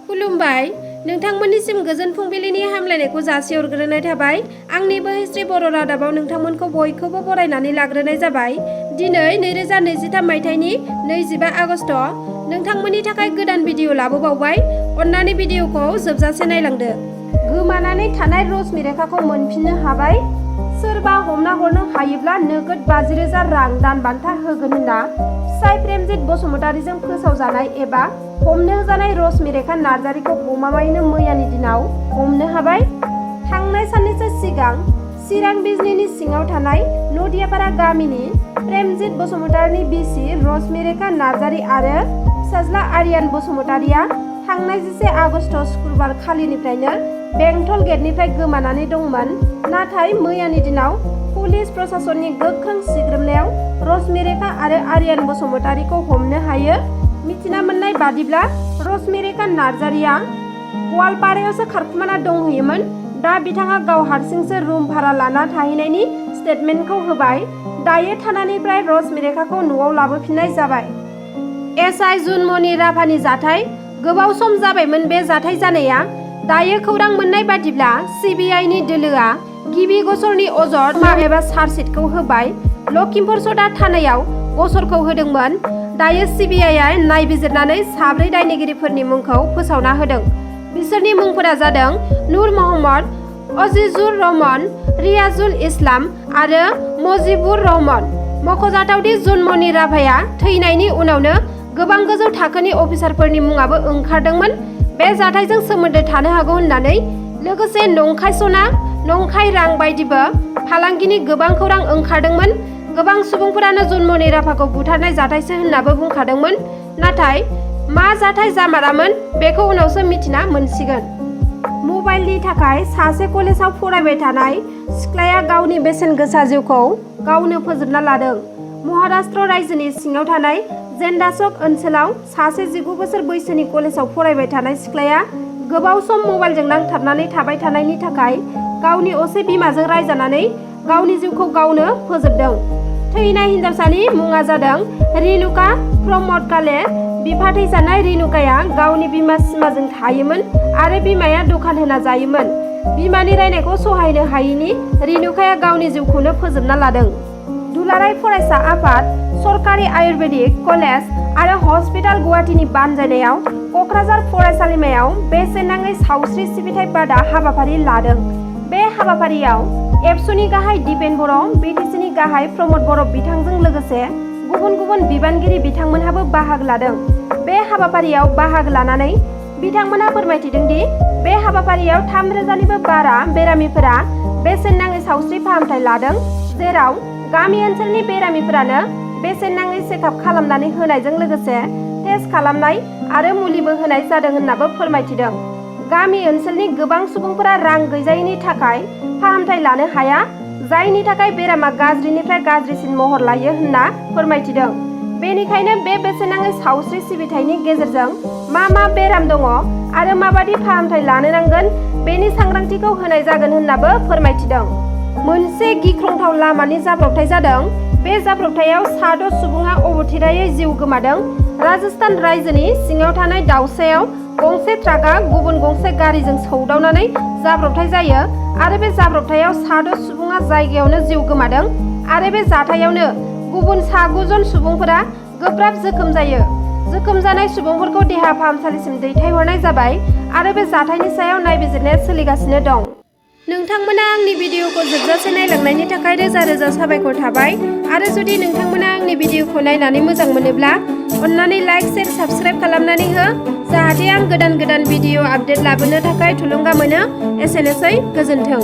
खुलुमबाय नोंथांमोननिसिम गोजोन फुंबिलिनि हामलायनायखौ जासिहरग्रोनाय थाबाय। आंनि हिस्ट्रि बर' रादाबाव नोंथांमोनखौ बयखौबो बरायनानै लाग्रोनाय जाबाय। दिनै 2023 मायथाइनि 25 आगस्ट। नोंथांमोननि थाखाय गोदान भिडिअ लाबोबावबाय। अन्नानै भिडिअखौ जोबजासे नायलांदो। गोमानानै थानाय रश्मि रेखाखौ मोनफिननो हाबाय। सोरबा हमना हरनो हायोब्ला नोगोद 50,000 रां दान बान्था होगोन होनना फिसाय प्रेमजित बसुमतारीजों फोसावजानाय एबा हमनो जानाय रश्मि रेखा नार्जारिखौ गमामायैनो मैयानि दिनाव हमनो हाबाय। थांनाय साननैसो सिगां चिरां बिजनीनि सिङाव थानाय नदियापारा गामिनि प्रेमजित बसुमतारीनि बिसि रश्मि रेखा नार्जारि आरो फिसाज्ला आर्यान बसुमतारीया थांनाय 10 आगस्ट शुक्रबार खालिनिफ्रायनो बेंटल गेटनिफ्राय गोमानानै दंमोन। नाथाय मैयानि दिनाव पुलिस प्रशासननि गोख्रों सिग्रोमनायाव रश्मि रेखा आरो आर्यान बसुमतारीखौ हमनो हायो। मिथिना मोननाय बादिब्ला रश्मि रेखा नार्जारिया गवालपारायावसो खारखुमाना दंहैयोमोन। दा बिथाङा गाव हारसिंसो रुम भारा लाना थाहैनायनि स्टेटमेन्टखौ होबाय। दायो थानानिफ्राय रश्मि रेखाखौ न'आव लाबोफिननाय जाबाय। एसआइ जुनमनि राभानि जाथाय। गोबाव सम जाबायमोन बे जाथाय जानाया। दायो खौरां मोननाय बादिब्ला सिबिआइनि दोलोआ गिबि गसरनि अजद एबा चार्जसिटखौ होबाय। लखिमपुर सदर थानायाव गसरखौ होदोंमोन। दायो सिबिआइआ नायबिजिरनानै 4 दायनिगिरिफोरनि मुंखौ फोसावना होदों। बिसोरनि मुंफोरा जादों नूर मोहम्मद, अजीजुर रहमान, रियाजुल इस्लाम आरो मजिबुर रहमान। मख'जाथावदि जुनमनि राभाया थैनायनि उनावनो गोबां गोजौ थाखोनि अफिसारफोरनि मुङाबो ओंखारदोंमोन बे जाथायजों सोमोन्दो थानो हागौ होननानै। लोगोसे नंखाय सना, नंखाय रां बायदिबो फालांगिनि गोबां खौरां ओंखारदोंमोन। गोबां सुबुंफोरानो जुनमनि राभाखौ बुथारनाय जाथायसो होननाबो बुंखादोंमोन। नाथाय मा जाथाय जामारामोन बेखौ उनावसो मिथिना मोनसिगोन। मबाइलनि थाखाय सासे कलेजाव फरायबाय थानाय सिख्लाया गावनि बेसेन गोसा जिउखौ गावनो फोजोबना लादों। महाराष्ट्र रायजोनि सिङाव थानाय जेन्डाचक ओनसोलाव सासे 19 बोसोर बैसोनि कलेजाव फरायबाय थानाय सिख्लाया गोबाव सम मबाइलजों नांथाबनानै थाबाय थानायनि थाखाय गावनि असे बिमाजों रायजानानै गावनि जिउखौ गावनो फोजोबदों। थैनाय हिनजावसानि मुङा जादों रेनुका प्रमद काले। बिफा थैजानाय रेनुकाया गावनि बिमा सिमाजों थायोमोन आरो बिमाया दखान होना जायोमोन। बिमानि रायनायखौ सहायनो हायिनि रेनुकाया गावनि जिउखौनो फोजोबना लादों। दुलाराय फरायसा आफाद, सरकारि आयुर्वेदिक कलेज आरो हस्पिटाल गुवाहाटीनि बानजायनायाव क'क्राझार फरायसालिमायाव बेसेन नाङै सावस्रि सिबिथाय बादा हाबाफारि लादों। बे हाबाफारियाव एबसुनि गाहाय दिपेन बर', बिटिसिनि गाहाय प्रमद बर' बिथांजों लोगोसे गुबुन गुबुन बिबानगिरि बिथांमोनहाबो बाहागो लादों। बे हाबाफारियाव बाहागो लानानै बिथांमोनहा फोरमायथिदों दि बे हाबाफारियाव 3,000निबो बारा बेरामिफोरा बेसेन नाङै सावस्रि फाहामथाय लादों, जेराव गामि ओनसोलनि बेरामिफोरानो बेसेन नाङै चेकआप खालामनानै होनायजों लोगोसे टेस्ट खालामनाय आरो मुलिबो होनाय जादों होननाबो फोरमायथिदों। गामि ओनसोलनि गोबां सुबुंफोरा रां गैजायैनि थाखाय फाहामथाय लानो हाया, जायनि थाखाय बेरामा गाज्रिनिफ्राय गाज्रिसिन महर लायो होनना फोरमायथिदों। बेनिखायनो बे बेसेन नाङै सावस्रि सिबिथायनि गेजेरजों मा बेराम दङ आरो माबादि फाहामथाय लानो नांगोन बेनि सांग्रांथिखौ होनाय जागोन होननाबो फोरमायथिदों। मोनसे गिख्रंथाव लामानि जाब्रबथाय जादों। बे जाब्रबथायाव 6 सुबुङा अबथिरायै जिउ गोमादों। राजस्थान रायजोनि सिङाव थानाय दाउसायाव गंसे ट्राकआ गुबुन गंसे गारिजों सौदावनानै जाब्रबथाय जायो आरो बे जाब्रबथायाव 6 सुबुङा जायगायावनो जिउ गोमादों आरो बे जाथायावनो गुबुन 9 जन सुबुंफोरा गोब्राब जोखोम जायो। जोखोम जानाय सुबुंफोरखौ देहा फाहामसालिसिम दैथायहरनाय जाबाय आरो बे जाथायनि सायाव नायबिजिरनाया सोलिगासिनो दं। नोंथांमोना आंनि भिडिअखौ जोबजासे नायलांनायनि थाखाय रोजा रोजा साबायखर थाबाय। आरो जुदि नोंथांमोना आंनि भिडिअखौ नायनानै मोजां मोनोब्ला अन्नानै लाइक, शेयार, साबस्क्राइब खालामनानै हो, जाहाथे आं गोदान भिडिअ आपडेट लाबोनो थाखाय थुलुंगा मोनो। एसेनोसै, गोजोन्थों।